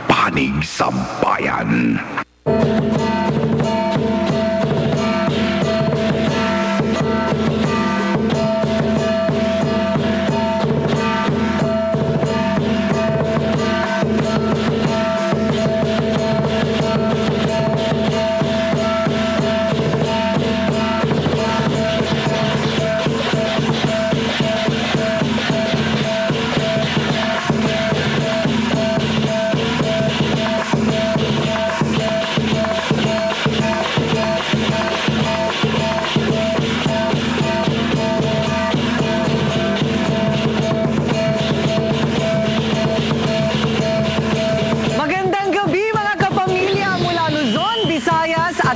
Panig sa Bayan.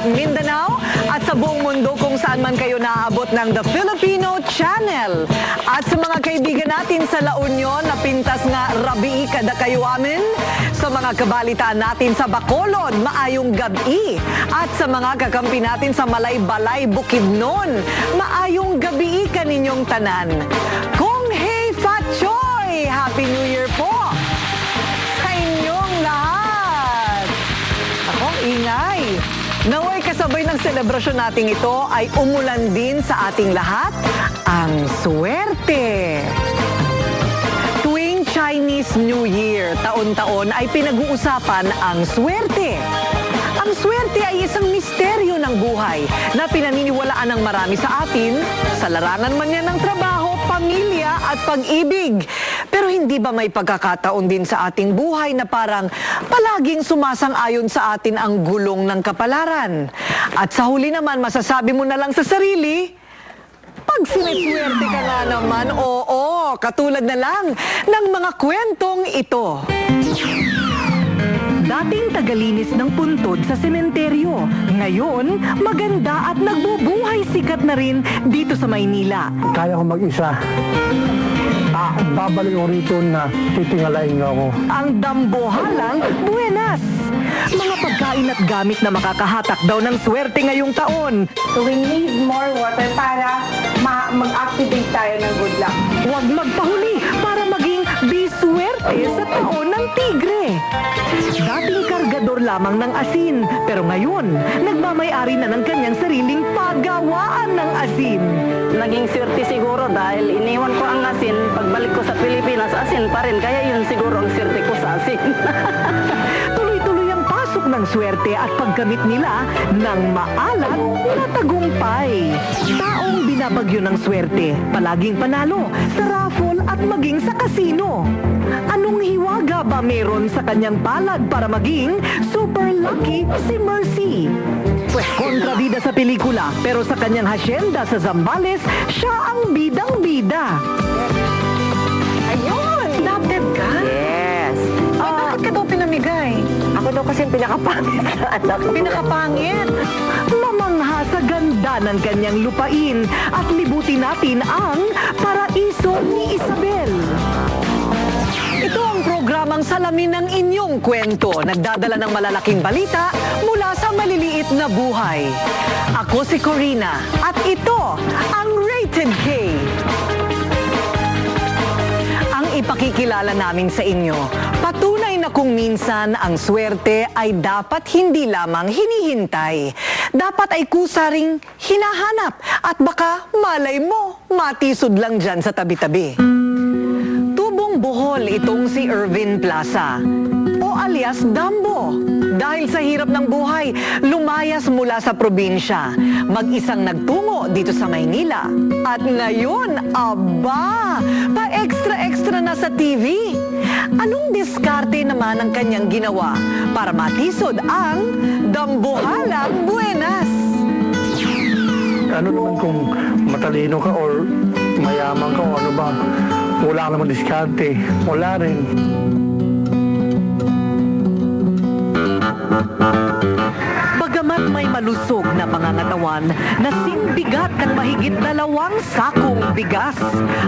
Mindanao at sa buong mundo kung saan man kayo naaabot ng The Filipino Channel. At sa mga kaibigan natin sa La Union na pintas nga rabii kada kayo amin, sa mga kabalitaan natin sa Bacolod, maayong gabi. At sa mga kakampi natin sa Malay-Balay, Bukidnon, maayong gabi kaninyong tanan. Kung hey Fatchoy! Happy New Year po sa inyong lahat! Ako, ingay! Naway kasabay ng selebrasyon nating ito ay umulan din sa ating lahat ang swerte. Tuwing Chinese New Year, taon-taon ay pinag-uusapan ang swerte. Ang swerte ay isang misteryo ng buhay na pinaniniwalaan ng marami sa atin, sa larangan man yan ng trabaho, pamilya at pag-ibig. Pero hindi ba may pagkakataon din sa ating buhay na parang palaging sumasang-ayon sa atin ang gulong ng kapalaran? At sa huli naman, masasabi mo na lang sa sarili, pag siniswerte ka nga naman, oo, katulad na lang ng mga kwentong ito. Dating tagalinis ng puntod sa sementeryo. Ngayon, maganda at nagbubuhay sikat na rin dito sa Maynila. Kaya ko mag-isa. Babalik ko rito na titingalain niyo ako. Ang dambohalang buenas. Mga pagkain at gamit na makakahatak daw ng swerte ngayong taon. So we need more water para mag-activate tayo ng good luck. Huwag magpahuli para maging biswerte sa taon ng tigre. Dating kargador lamang ng asin, pero ngayon, nagmamay-ari na ng kanyang sariling paggawaan ng asin. Naging swerte siguro dahil iniwan ko ang asin, pagbalik ko sa Pilipinas, asin pa rin. Kaya yun siguro ang swerte ko sa asin. Tuloy-tuloy ang pasok ng swerte at paggamit nila ng maalat na tagumpay. Taong binabagyo ng swerte, palaging panalo sa raffle at maging sa kasino. Anong hiwaga ba meron sa kanyang palad para maging super lucky si Mercy? Kontrabida sa pelikula, pero sa kanyang hasyenda sa Zambales, siya ang bidang-bida. Ayun! Adopted ka? Yes. Bakit ka daw pinamigay? Ako daw kasi pinakapangit na anak ko. Pinakapangit? Mamangha sa ganda ng kanyang lupain at libutin natin ang Paraiso ni Isabel. Ito ang programang salamin ng inyong kwento. Nagdadala ng malalaking balita mula sa maliliit na buhay. Ako si Corina at ito ang Rated K. Ang ipakikilala namin sa inyo, patunay na kung minsan ang swerte ay dapat hindi lamang hinihintay. Dapat ay kusaring hinahanap at baka malay mo, matisod lang dyan sa tabi-tabi. Bohol itong si Ervin Plaza o alias Dambo. Dahil sa hirap ng buhay, lumayas mula sa probinsya. Mag-isang nagtungo dito sa Maynila. At ngayon, aba, pa-extra-extra na sa TV. Anong diskarte naman ang kanyang ginawa para matisod ang dambuhalang buenas? Ano naman kung matalino ka or mayaman ka o ano ba? Wala naman diskarte. Wala rin. Bagamat may malusog na pangangatawan na simbigat ng mahigit 2 sakong bigas,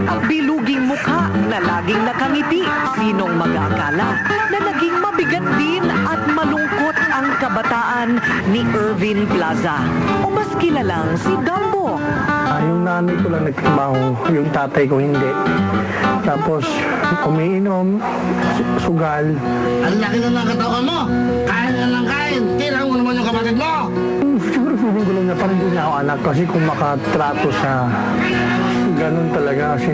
ang biluging mukha na laging nakangiti, sinong mag-aakala na naging mabigat din at malungkot ang kabataan ni Ervin Plaza o mas kilalang si Dambo. Yung nanay ko lang nagtrabaho, yung tatay ko hindi. Tapos umiinom, sugal. Ang laki na ng katawan mo. Kain ka ng kain. Tira mo naman yung kapatid mo. Siguro feeling ko lang na parang hindi niya ako anak kasi kung makatrato siya, ganun talaga kasi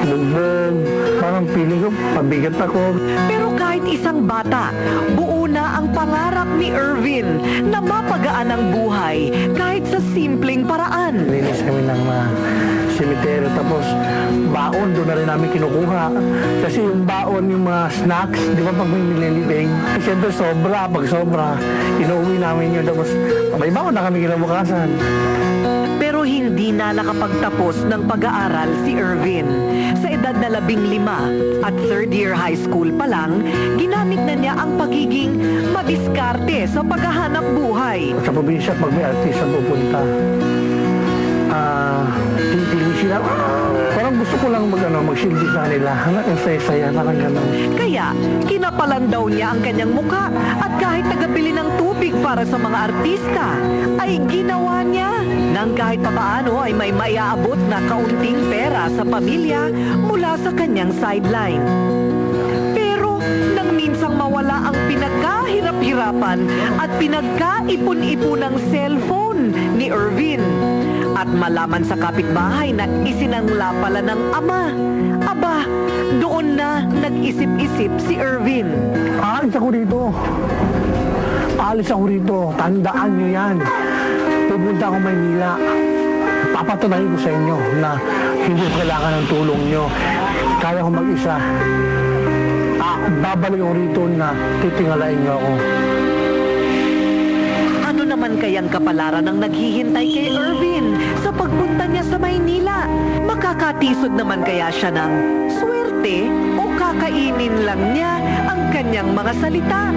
bugbog. Parang feeling ko, pabigat ako. Pero kahit isang bata, buo na ang pangarap ni Irvin na mapagaan ang buhay kahit sa simpleng paraan. Linis kami ng mga cemetery, tapos baon doon na rin namin kinukuha. Kasi yung baon, yung mga snacks, di ba pag may nililibing, siyempre pag sobra, inuwi namin yun. Tapos may baon na kami kinabukasan. Pero hindi na nakapagtapos ng pag-aaral si Irvin. Sa edad na 15 at third year high school pa lang, ginamit na niya ang pagiging madiskarte sa paghahanap buhay. Sa probinsya, pag may artista pupunta, hindi sila, parang gusto ko lang magsilbi sa nila. Hanggang ang saya-saya, parang gano'n. Kaya, kinapalan daw niya ang kanyang muka at kahit tagabili ng tubig para sa mga artista, ay ginawa niya nang kahit papaano ay may maiaabot na kaunting pera sa pamilya mula sa kanyang sideline. Pero, nang minsang mawala ang pinagkahirap-hirapan at pinagkaipon-ipunang cellphone ni Irvin, at malaman sa kapitbahay na isinangla pala ng ama, aba, doon na nag-isip-isip si Irvin. Aalis ako rito. Aalis ako rito. Tandaan nyo yan. Pupunta ako Maynila. Papatunayan ko sa inyo na hindi ko kailangan ng tulong nyo. Kaya ko mag-isa. Babalik ako rito na titingalain nyo ako. Ano naman kayang kapalaran ang naghihintay kay Irvin sa pagpunta niya sa Maynila? Makakatisod naman kaya siya ng swerte o kakainin lang niya ang kanyang mga salita?